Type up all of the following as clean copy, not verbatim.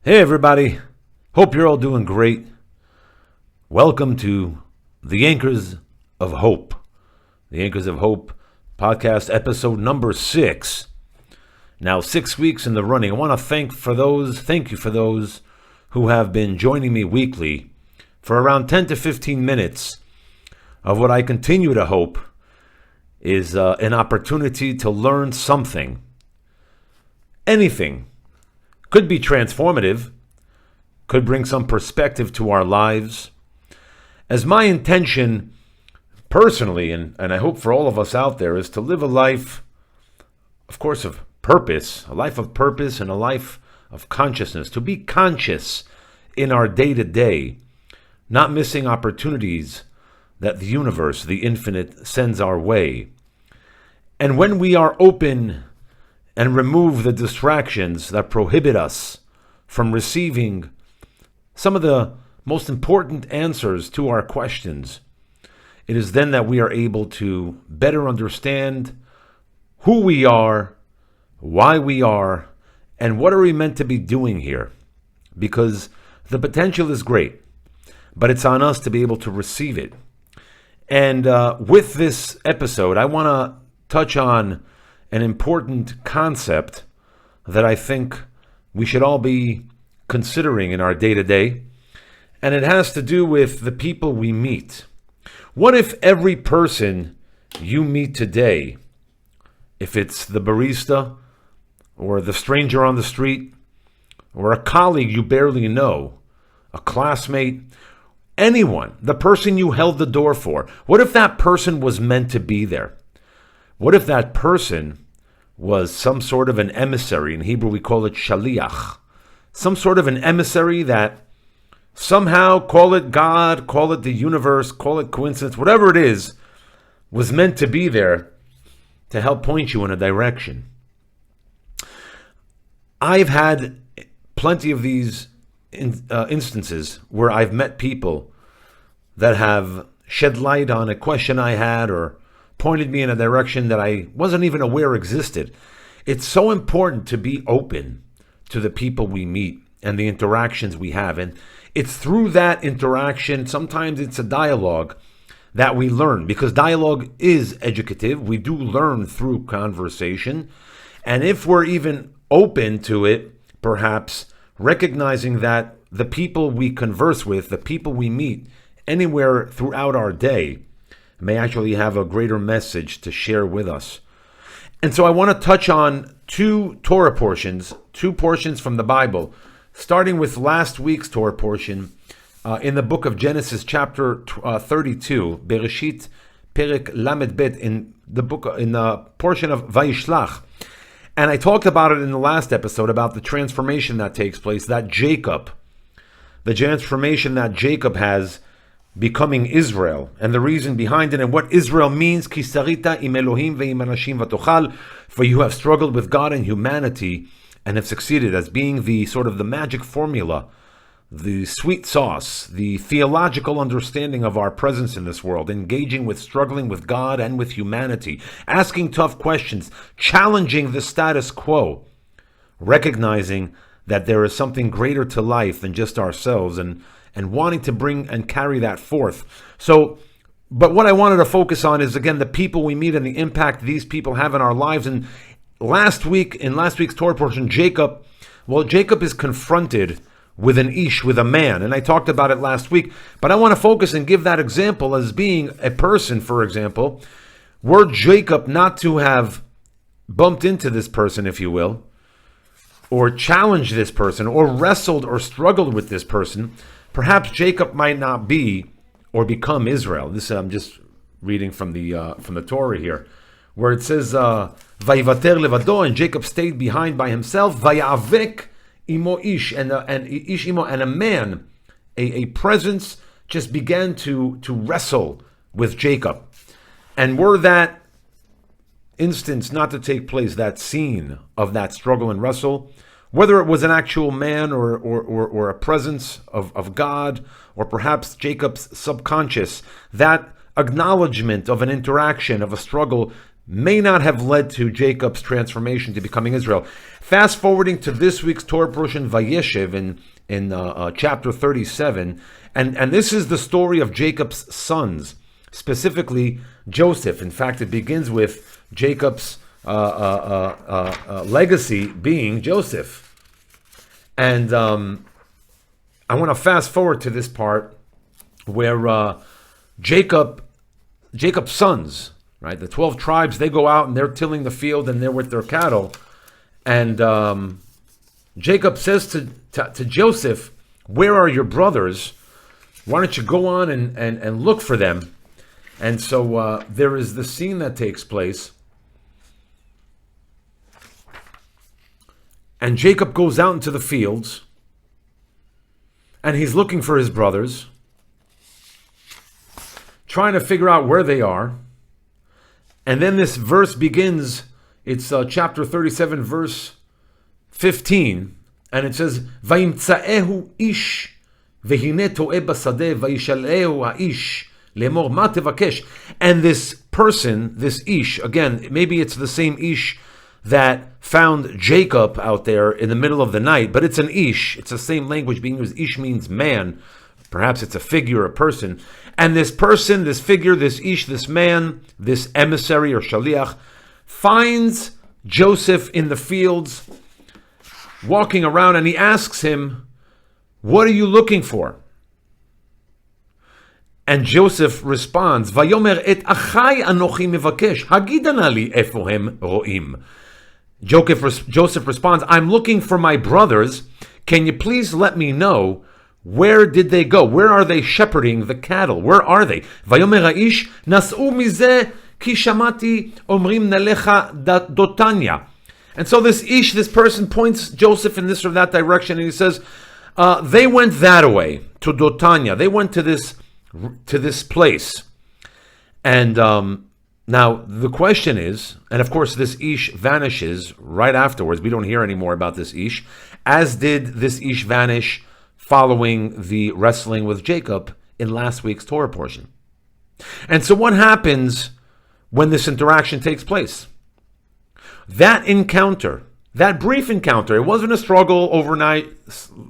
Hey everybody, hope you're all doing great. Welcome to the Anchors of Hope. The Anchors of Hope podcast episode number 6. Now 6 weeks in the running. I want to thank you for those who have been joining me weekly for around 10 to 15 minutes of what I continue to hope is an opportunity to learn something. Anything. Could be transformative, could bring some perspective to our lives. As my intention personally, and I hope for all of us out there, is to live a life, of course, of purpose, a life of purpose and a life of consciousness, to be conscious in our day-to-day, not missing opportunities that the universe, the infinite, sends our way. And when we are open and remove the distractions that prohibit us from receiving some of the most important answers to our questions, it is then that we are able to better understand who we are, why we are, and what are we meant to be doing here. Because the potential is great, but it's on us to be able to receive it. And with this episode, I want to touch on an important concept that I think we should all be considering in our day-to-day, and it has to do with the people we meet. What if every person you meet today, if it's the barista or the stranger on the street or a colleague you barely know, a classmate, anyone, the person you held the door for, what if that person was meant to be there? What if that person was some sort of an emissary? In Hebrew, we call it shaliach. Some sort of an emissary that somehow, call it God, call it the universe, call it coincidence, whatever it is, was meant to be there to help point you in a direction. I've had plenty of these instances where I've met people that have shed light on a question I had or pointed me in a direction that I wasn't even aware existed. It's so important to be open to the people we meet and the interactions we have. And it's through that interaction, sometimes it's a dialogue, that we learn. Because dialogue is educative. We do learn through conversation. And if we're even open to it, perhaps recognizing that the people we converse with, the people we meet anywhere throughout our day, may actually have a greater message to share with us. And so I want to touch on two Torah portions, two portions from the Bible, starting with last week's Torah portion in the book of Genesis, chapter 32, Bereshit, Perek Lamed Bet, in the portion of Vayishlach. And I talked about it in the last episode about the transformation that takes place, the transformation that Jacob has becoming Israel, and the reason behind it, and what Israel means. Ki sarita im Elohim ve'im anashim v'tochal, for you have struggled with God and humanity and have succeeded, as being the sort of the magic formula, the sweet sauce, the theological understanding of our presence in this world, engaging with, struggling with God and with humanity, asking tough questions, challenging the status quo, recognizing that there is something greater to life than just ourselves, and wanting to bring and carry that forth. So, but what I wanted to focus on is, again, the people we meet and the impact these people have in our lives. And in last week's Torah portion, Jacob is confronted with with a man. And I talked about it last week, but I want to focus and give that example as being a person, for example. Were Jacob not to have bumped into this person, if you will, or challenged this person, or wrestled or struggled with this person, perhaps Jacob might not be or become Israel. This I'm just reading from the Torah here, where it says, "Vayivater levado," and Jacob stayed behind by himself. Vayavek imo ish, and ish imo, and a man, a presence, just began to wrestle with Jacob. And were that instance not to take place, that scene of that struggle and wrestle, whether it was an actual man or a presence of God, or perhaps Jacob's subconscious, that acknowledgement of an interaction, of a struggle, may not have led to Jacob's transformation to becoming Israel. Fast forwarding to this week's Torah portion, Vayeshev, in chapter 37, and this is the story of Jacob's sons, specifically Joseph. In fact, it begins with Jacob's legacy being Joseph. And I want to fast forward to this part where Jacob's sons, right, the 12 tribes, they go out and they're tilling the field and they're with their cattle. And Jacob says to Joseph, where are your brothers? Why don't you go on and look for them? And so there is the scene that takes place. And Jacob goes out into the fields. And he's looking for his brothers. Trying to figure out where they are. And then this verse begins. It's chapter 37, verse 15. And it says, Vayimtsaehu ish vehine to'eh basadeh vayishal'ehu ha'ish lemor ma tevakesh. And this person, this ish, again, maybe it's the same ish that found Jacob out there in the middle of the night, but it's an ish. It's the same language being used. Ish means man. Perhaps it's a figure, a person. And this person, this figure, this ish, this man, this emissary or shaliach, finds Joseph in the fields, walking around, and he asks him, what are you looking for? And Joseph responds, Vayomer et achai anochi mevakesh, hagidana li efo hem ro'im. Joseph responds, I'm looking for my brothers. Can you please let me know, where did they go? Where are they shepherding the cattle? Where are they? Vayomer ha'ish nas'u mizeh ki shamati omrim nelecha dotanya. And so this ish, this person, points Joseph in this or that direction, and he says, they went that way, to Dotanya. They went to this place. And now the question is, and of course this ish vanishes right afterwards. We don't hear any more about this ish, as did this ish vanish following the wrestling with Jacob in last week's Torah portion. And so what happens when this interaction takes place? That encounter, that brief encounter, it wasn't a struggle overnight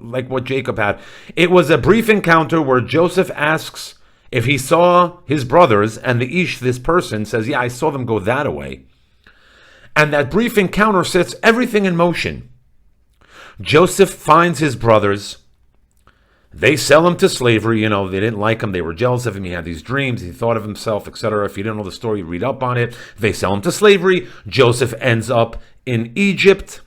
like what Jacob had. It was a brief encounter where Joseph asks if he saw his brothers, and the ish, this person, says, yeah, I saw them go that way. And that brief encounter sets everything in motion. Joseph finds his brothers. They sell him to slavery. You know, they didn't like him. They were jealous of him. He had these dreams. He thought of himself, etc. If you didn't know the story, read up on it. They sell him to slavery. Joseph ends up in Egypt.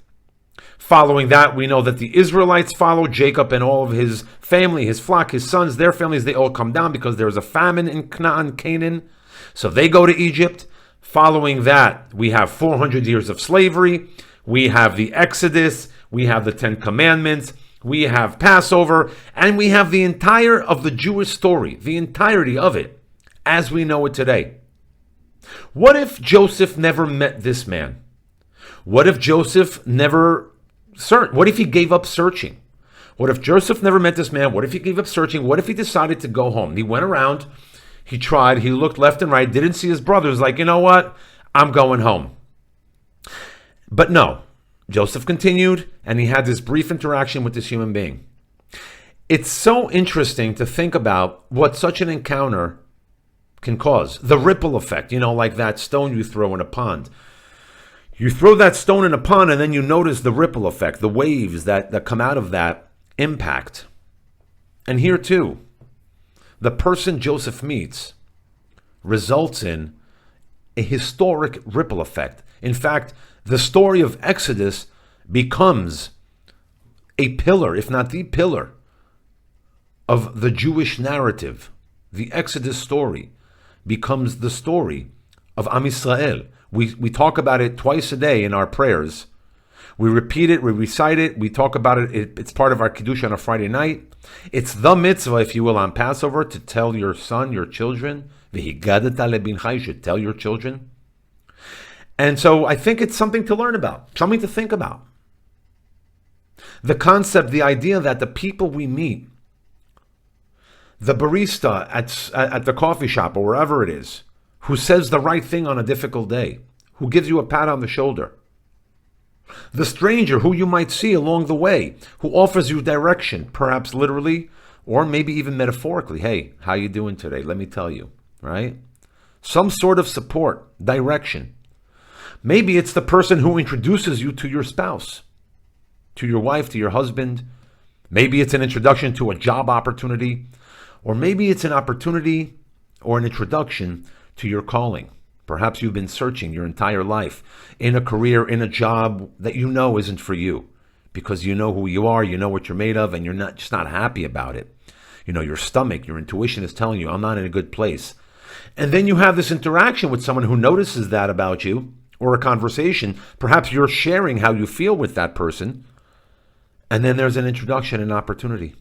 Following that, we know that the Israelites follow Jacob and all of his family, his flock, his sons, their families. They all come down because there was a famine in Canaan. So they go to Egypt. Following that, we have 400 years of slavery. We have the Exodus. We have the 10 Commandments. We have Passover, and we have the entire of the Jewish story, the entirety of it, as we know it today. What if Joseph never met this man? What if Joseph never what if he gave up searching? What if Joseph never met this man? What if he gave up searching? What if he decided to go home? He went around, he tried, he looked left and right, didn't see his brothers, like, you know what? I'm going home. But no. Joseph continued, and he had this brief interaction with this human being. It's so interesting to think about what such an encounter can cause. The ripple effect, you know, like that stone you throw in a pond. You throw that stone in a pond, and then you notice the ripple effect, the waves that come out of that impact. And here too, the person Joseph meets results in a historic ripple effect. In fact, the story of Exodus becomes a pillar, if not the pillar, of the Jewish narrative. The Exodus story becomes the story of Am Yisrael. We talk about it twice a day in our prayers. We repeat it, we recite it, we talk about it. It's part of our Kiddush on a Friday night. It's the mitzvah, if you will, on Passover to tell your son, your children, V'higadata lebincha, you should tell your children. And so I think it's something to learn about, something to think about. The concept, the idea that the people we meet, the barista at the coffee shop or wherever it is, who says the right thing on a difficult day, who gives you a pat on the shoulder. The stranger who you might see along the way, who offers you direction, perhaps literally or maybe even metaphorically. Hey, how you doing today? Let me tell you, right? Some sort of support, direction. Maybe it's the person who introduces you to your spouse, to your wife, to your husband. Maybe it's an introduction to a job opportunity, or maybe it's an opportunity or an introduction to your calling. Perhaps you've been searching your entire life in a career, in a job that you know isn't for you, because you know who you are, you know what you're made of, and you're not happy about it. You know, your stomach, your intuition is telling you, I'm not in a good place. And then you have this interaction with someone who notices that about you, or a conversation. Perhaps you're sharing how you feel with that person, and then there's an introduction, an opportunity.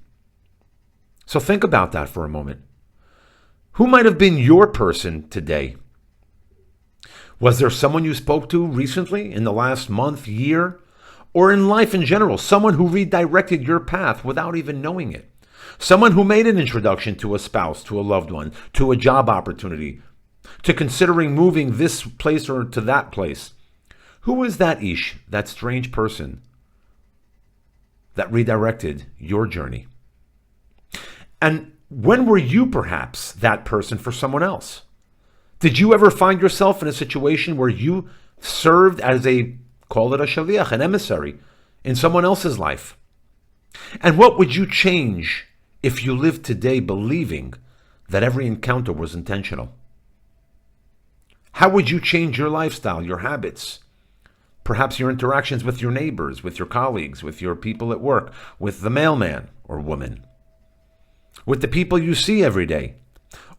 So think about that for a moment. Who might have been your person today? Was there someone you spoke to recently, in the last month, year, or in life in general? Someone who redirected your path without even knowing it. Someone who made an introduction to a spouse, to a loved one, to a job opportunity, to considering moving this place or to that place. Who was that ish, that strange person that redirected your journey? And when were you perhaps that person for someone else? Did you ever find yourself in a situation where you served as call it a shliach, an emissary, in someone else's life? And what would you change if you lived today believing that every encounter was intentional? How would you change your lifestyle, your habits? Perhaps your interactions with your neighbors, with your colleagues, with your people at work, with the mailman or woman, with the people you see every day,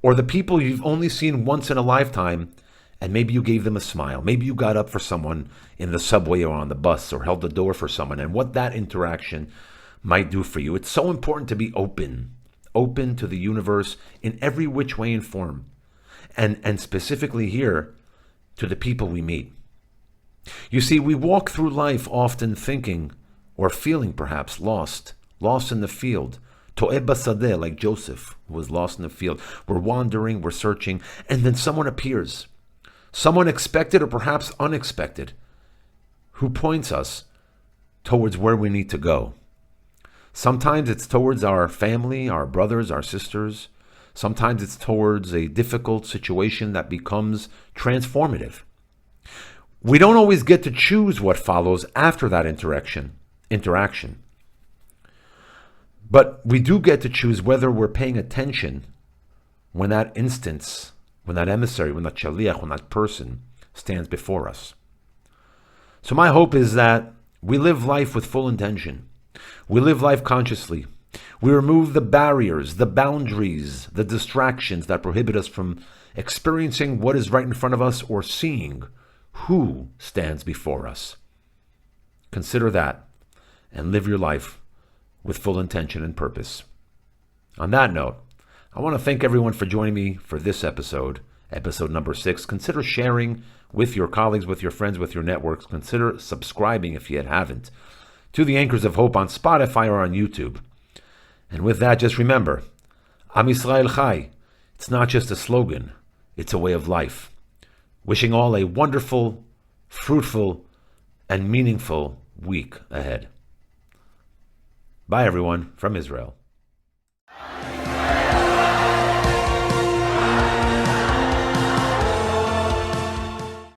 or the people you've only seen once in a lifetime, and maybe you gave them a smile. Maybe you got up for someone in the subway or on the bus, or held the door for someone, and what that interaction might do for you. It's so important to be open to the universe in every which way and form, and specifically here to the people we meet. You see, we walk through life often thinking or feeling perhaps lost in the field. To'eh basadeh, like Joseph, who was lost in the field. We're wandering, we're searching, and then someone appears. Someone expected or perhaps unexpected, who points us towards where we need to go. Sometimes it's towards our family, our brothers, our sisters. Sometimes it's towards a difficult situation that becomes transformative. We don't always get to choose what follows after that interaction. But we do get to choose whether we're paying attention when that instance, when that emissary, when that shaliach, when that person stands before us. So my hope is that we live life with full intention. We live life consciously. We remove the barriers, the boundaries, the distractions that prohibit us from experiencing what is right in front of us or seeing who stands before us. Consider that and live your life with full intention and purpose. On that note, I want to thank everyone for joining me for this episode number 6. Consider sharing with your colleagues, with your friends, with your networks. Consider subscribing if you haven't to the Anchors of Hope on Spotify or on YouTube. And with that, just remember, Am Yisrael Chai. It's not just a slogan, it's a way of life. Wishing all a wonderful, fruitful, and meaningful week ahead. Bye, everyone, from Israel.